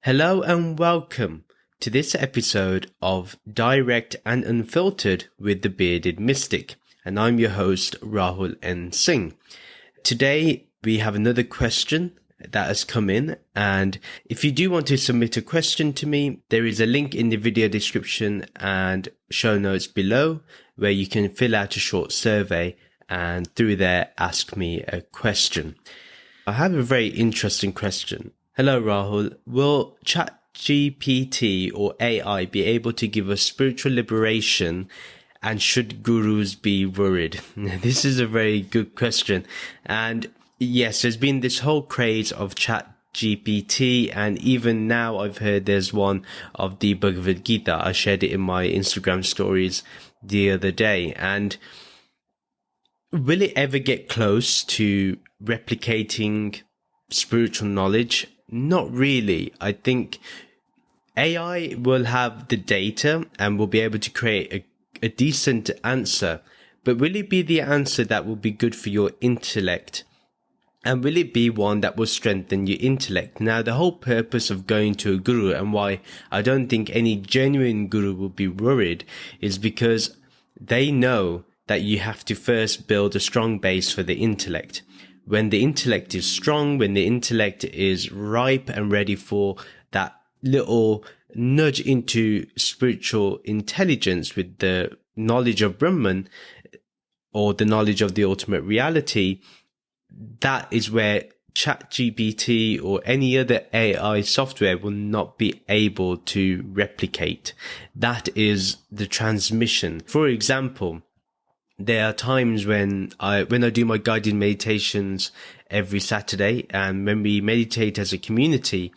Hello and welcome to this episode of Direct and Unfiltered with the Bearded Mystic, and I'm your host Rahul N. Singh. Today we have another question that has come in, and if you do want to submit a question to me, there is a link in the video description and show notes below where you can fill out a short survey and through there ask me a question. I have a very interesting question. Hello Rahul, will ChatGPT or AI be able to give us spiritual liberation, and should gurus be worried? This is a very good question. And yes, there's been this whole craze of ChatGPT, and even now I've heard there's one of the Bhagavad Gita. I shared it in my Instagram stories the other day. And will it ever get close to replicating spiritual knowledge? Not really. I think AI will have the data and will be able to create a decent answer, but will it be the answer that will be good for your intellect? And will it be one that will strengthen your intellect? Now, the whole purpose of going to a guru, and why I don't think any genuine guru will be worried, is because they know that you have to first build a strong base for the intellect. When the intellect is strong, when the intellect is ripe and ready for that little nudge into spiritual intelligence with the knowledge of Brahman or the knowledge of the ultimate reality, that is where ChatGPT or any other AI software will not be able to replicate. That is the transmission. For example, there are times when I do my guided meditations every Saturday, and when we meditate as a community,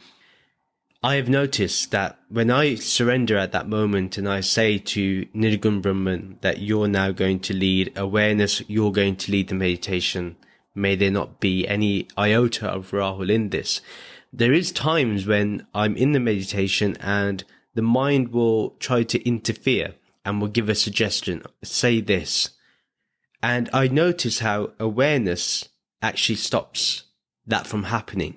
I have noticed that when I surrender at that moment and I say to Nirgun Brahman that you're now going to lead awareness, you're going to lead the meditation, may there not be any iota of Rahul in this. There is times when I'm in the meditation and the mind will try to interfere and will give a suggestion, say this. And I notice how awareness actually stops that from happening.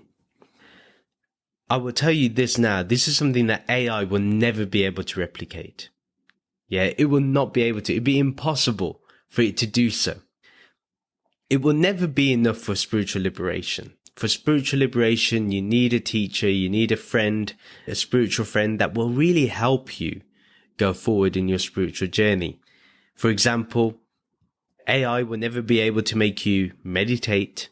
I will tell you this now. This is something that AI will never be able to replicate. Yeah, it will not be able to. It'd be impossible for it to do so. It will never be enough for spiritual liberation. For spiritual liberation, you need a teacher, you need a friend, a spiritual friend that will really help you go forward in your spiritual journey. For example, AI will never be able to make you meditate.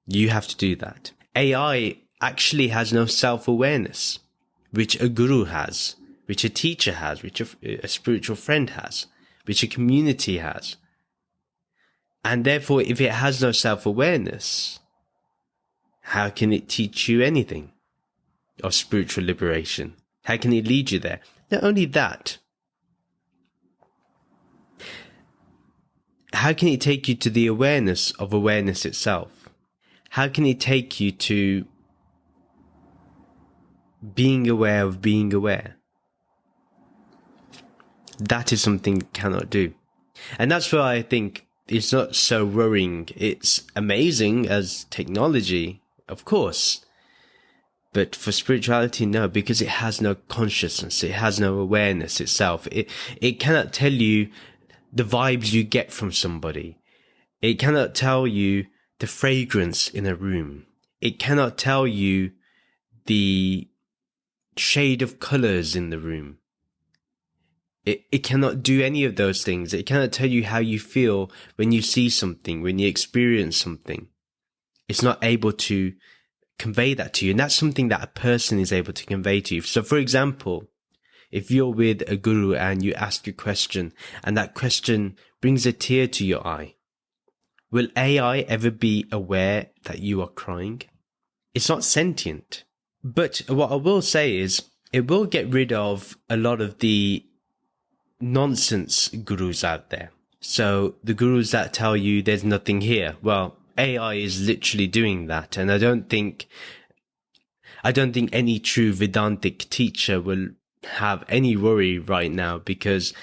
You have to do that. AI actually has no self-awareness, which a guru has, which a teacher has, which a spiritual friend has, which a community has. And therefore, if it has no self-awareness, how can it teach you anything of spiritual liberation? How can it lead you there? Not only that, how can it take you to the awareness of awareness itself? How can it take you to being aware of being aware? That is something it cannot do. And that's why I think it's not so worrying. It's amazing as technology, of course. But for spirituality, no, because it has no consciousness. It has no awareness itself. It cannot tell you the vibes you get from somebody. It cannot tell you the fragrance in a room. It cannot tell you the shade of colors in the room. It cannot do any of those things. It cannot tell you how you feel when you see something, when you experience something. It's not able to convey that to you. And that's something that a person is able to convey to you. So for example, if you're with a guru and you ask a question and that question brings a tear to your eye, will AI ever be aware that you are crying? It's not sentient. But what I will say is it will get rid of a lot of the nonsense gurus out there. So the gurus that tell you there's nothing here. Well, AI is literally doing that. And I don't think any true Vedantic teacher will have any worry right now, because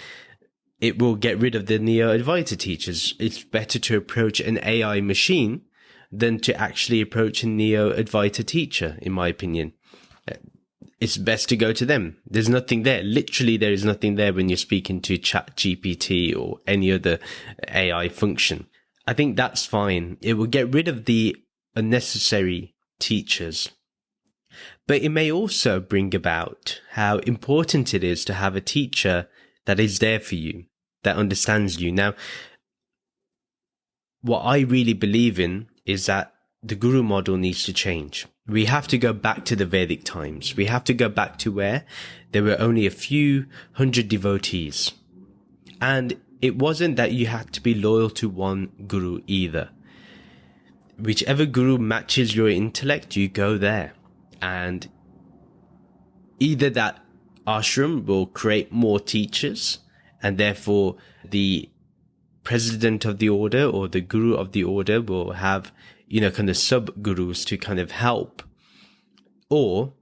it will get rid of the Neo-Advaita teachers. It's better to approach an AI machine than to actually approach a Neo-Advaita teacher, in my opinion. it's best to go to them. There's nothing there. Literally, there is nothing there when you're speaking to ChatGPT or any other AI function. I think that's fine. It will get rid of the unnecessary teachers. But it may also bring about how important it is to have a teacher that is there for you, that understands you. Now, what I really believe in is that the guru model needs to change. We have to go back to the Vedic times. We have to go back to where there were only a few hundred devotees. And it wasn't that you had to be loyal to one guru either. Whichever guru matches your intellect, you go there. And either that ashram will create more teachers, and therefore the president of the order or the guru of the order will have, kind of sub-gurus to kind of help. Or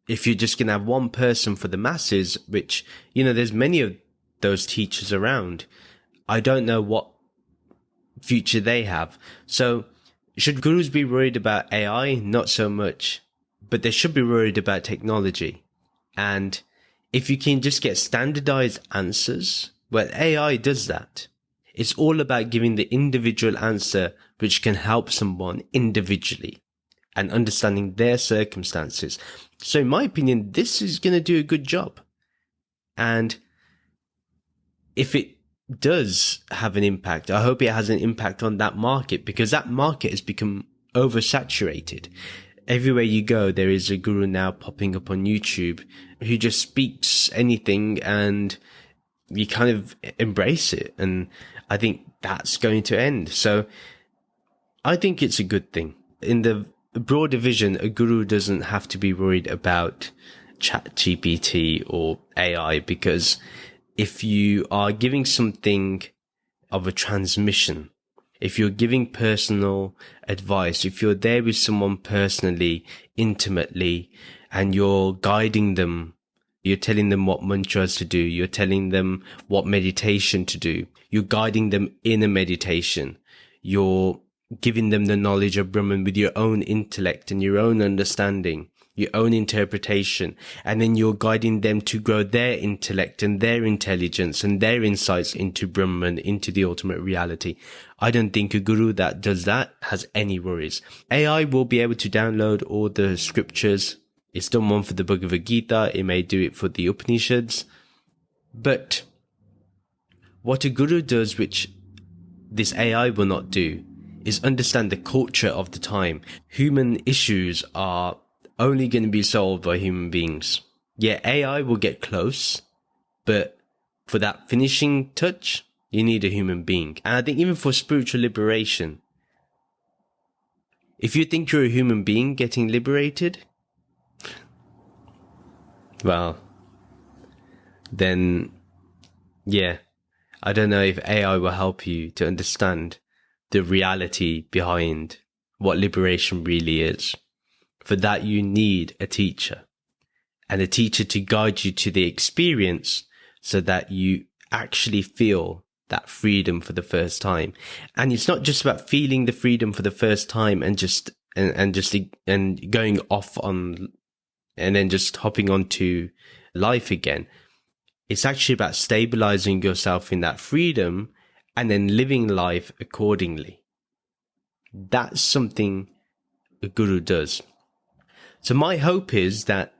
if you're just going to have one person for the masses, which, there's many of those teachers around, I don't know what future they have. So should gurus be worried about AI? Not so much, but they should be worried about technology. And if you can just get standardized answers, well, AI does that. It's all about giving the individual answer which can help someone individually and understanding their circumstances. So in my opinion, this is going to do a good job. And if it does have an impact, I hope it has an impact on that market, because that market has become oversaturated. Everywhere you go, there is a guru now popping up on YouTube who just speaks anything, and you kind of embrace it. And I think that's going to end. So I think it's a good thing. In the broader vision, a guru doesn't have to be worried about ChatGPT or AI, because if you are giving something of a transmission, if you're giving personal advice, if you're there with someone personally, intimately, and you're guiding them, you're telling them what mantras to do, you're telling them what meditation to do, you're guiding them in a meditation, you're giving them the knowledge of Brahman with your own intellect and your own understanding, your own interpretation, and then you're guiding them to grow their intellect and their intelligence and their insights into Brahman, into the ultimate reality. I don't think a guru that does that has any worries. AI will be able to download all the scriptures. It's done one for the Bhagavad Gita. It may do it for the Upanishads. But what a guru does, which this AI will not do, is understand the culture of the time. Human issues are only going to be solved by human beings. Yeah, AI will get close, but for that finishing touch, you need a human being. And I think even for spiritual liberation, if you think you're a human being getting liberated, well, then, yeah, I don't know if AI will help you to understand the reality behind what liberation really is. For that, you need a teacher, and a teacher to guide you to the experience so that you actually feel that freedom for the first time. And it's not just about feeling the freedom for the first time and going off on and then just hopping onto life again. It's actually about stabilizing yourself in that freedom and then living life accordingly. That's something a guru does. So my hope is that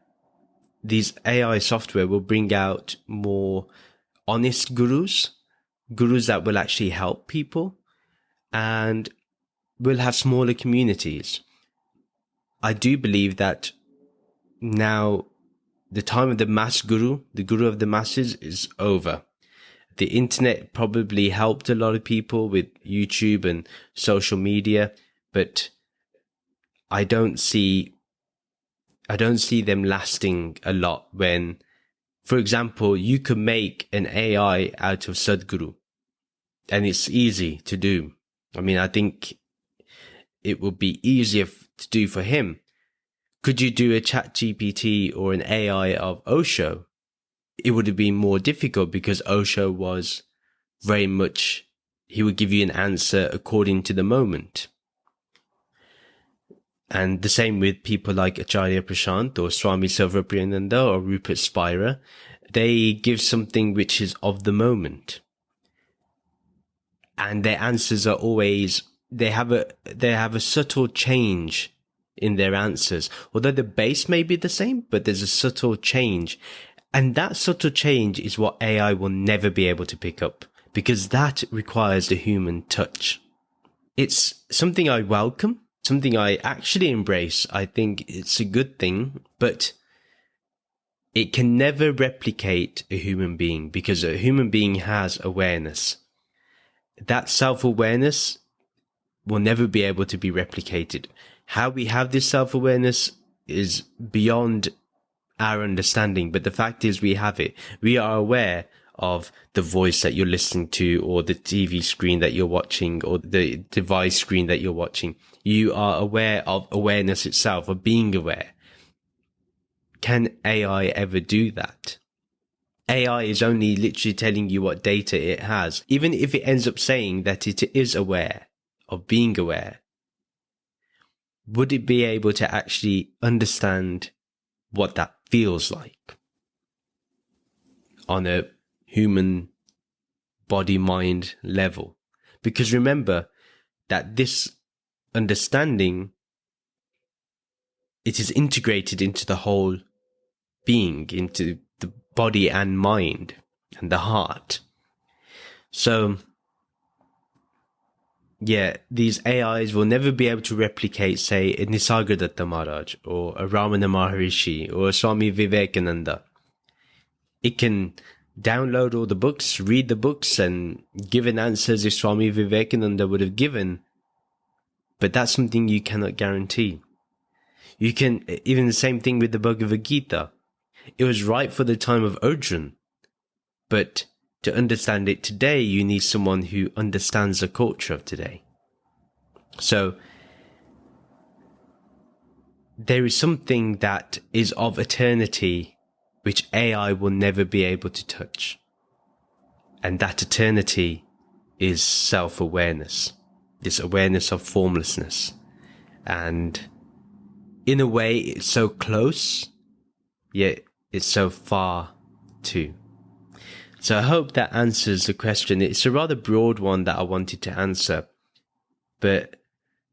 these AI software will bring out more honest gurus that will actually help people, and will have smaller communities. I do believe that now the time of the mass guru, the guru of the masses, is over. The internet probably helped a lot of people with YouTube and social media, but I don't see them lasting a lot when, for example, you could make an AI out of Sadhguru, and it's easy to do. I mean, I think it would be easier to do for him. Could you do a ChatGPT or an AI of Osho? It would have been more difficult, because Osho was very much, he would give you an answer according to the moment. And the same with people like Acharya Prashant or Swami Silvapriyananda or Rupert Spira. They give something which is of the moment. And their answers are always, they have a subtle change in their answers. Although the base may be the same, but there's a subtle change. And that subtle change is what AI will never be able to pick up, because that requires the human touch. It's something I welcome, something I actually embrace. I think it's a good thing, but it can never replicate a human being, because a human being has awareness. That self-awareness will never be able to be replicated. How we have this self-awareness is beyond our understanding, but the fact is we have it. We are aware of the voice that you're listening to, or the TV screen that you're watching, or the device screen that you're watching. You are aware of awareness itself, of being aware. Can AI ever do that? AI is only literally telling you what data it has. Even if it ends up saying that it is aware of being aware, would it be able to actually understand what that feels like on a human body-mind level? Because remember that this understanding, it is integrated into the whole being, into the body and mind and the heart. So yeah, these AIs will never be able to replicate, say, a Nisargadatta Maharaj or a Ramana Maharishi or a Swami Vivekananda. It can download all the books, read the books, and give an answer as if Swami Vivekananda would have given. But that's something you cannot guarantee. You can, even the same thing with the Bhagavad Gita. It was right for the time of Arjun, but to understand it today, you need someone who understands the culture of today. So there is something that is of eternity which AI will never be able to touch. And that eternity is self-awareness, this awareness of formlessness. And in a way, it's so close, yet it's so far too. So I hope that answers the question. It's a rather broad one that I wanted to answer. But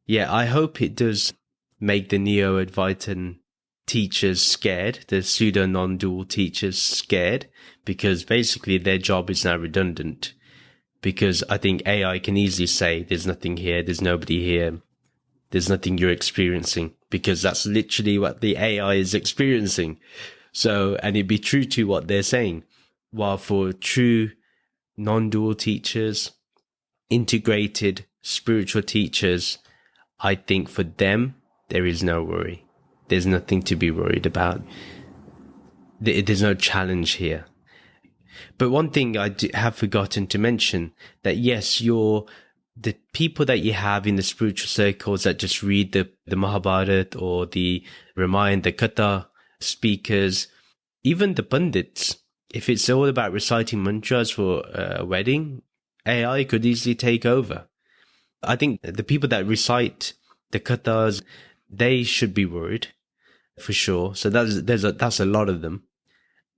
yeah, I hope it does make the Neo-Advaitin teachers scared, the pseudo-non-dual teachers scared, because basically their job is now redundant. Because I think AI can easily say, there's nothing here, there's nobody here, there's nothing you're experiencing, because that's literally what the AI is experiencing. So, and it'd be true to what they're saying. While for true non-dual teachers, integrated spiritual teachers, I think for them, there is no worry. There's nothing to be worried about. There's no challenge here. But one thing I have forgotten to mention, that yes, the people that you have in the spiritual circles that just read the Mahabharata or the Ramayana, the Katha speakers, even the Pandits, if it's all about reciting mantras for a wedding, AI could easily take over. I think the people that recite the kathas, they should be worried, for sure. So that's a lot of them.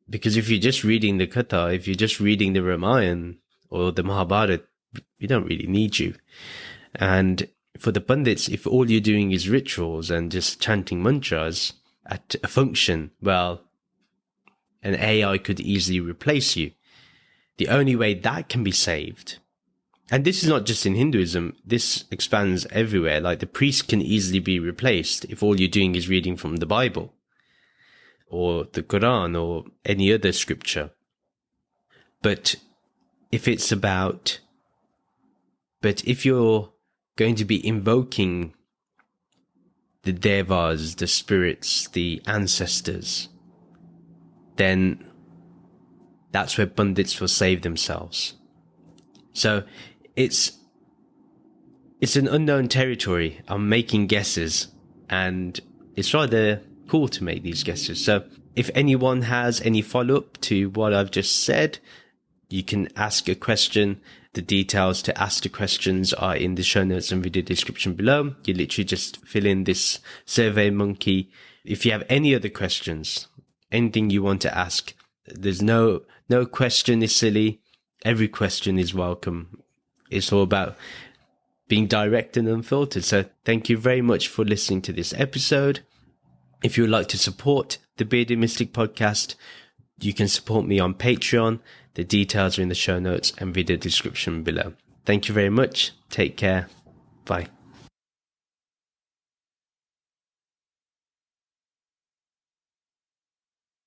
Because if you're just reading the katha, if you're just reading the Ramayana or the Mahabharata, we don't really need you. And for the Pandits, if all you're doing is rituals and just chanting mantras at a function, well, an AI could easily replace you. The only way that can be saved, and this is not just in Hinduism, this expands everywhere, like the priest can easily be replaced if all you're doing is reading from the Bible or the Quran or any other scripture. But if you're going to be invoking the devas, the spirits, the ancestors, then that's where Pandits will save themselves. So it's an unknown territory. I'm making guesses, and it's rather cool to make these guesses. So if anyone has any follow-up to what I've just said, You can ask a question. The details to ask the questions are in the show notes and video description below. You literally just fill in this Survey Monkey. If you have any other questions, anything you want to ask, there's no question is silly. Every question is welcome. It's all about being direct and unfiltered. So thank you very much for listening to this episode. If you would like to support the Bearded Mystic podcast, you can support me on Patreon. The details are in the show notes and video description below. Thank you very much. Take care. Bye.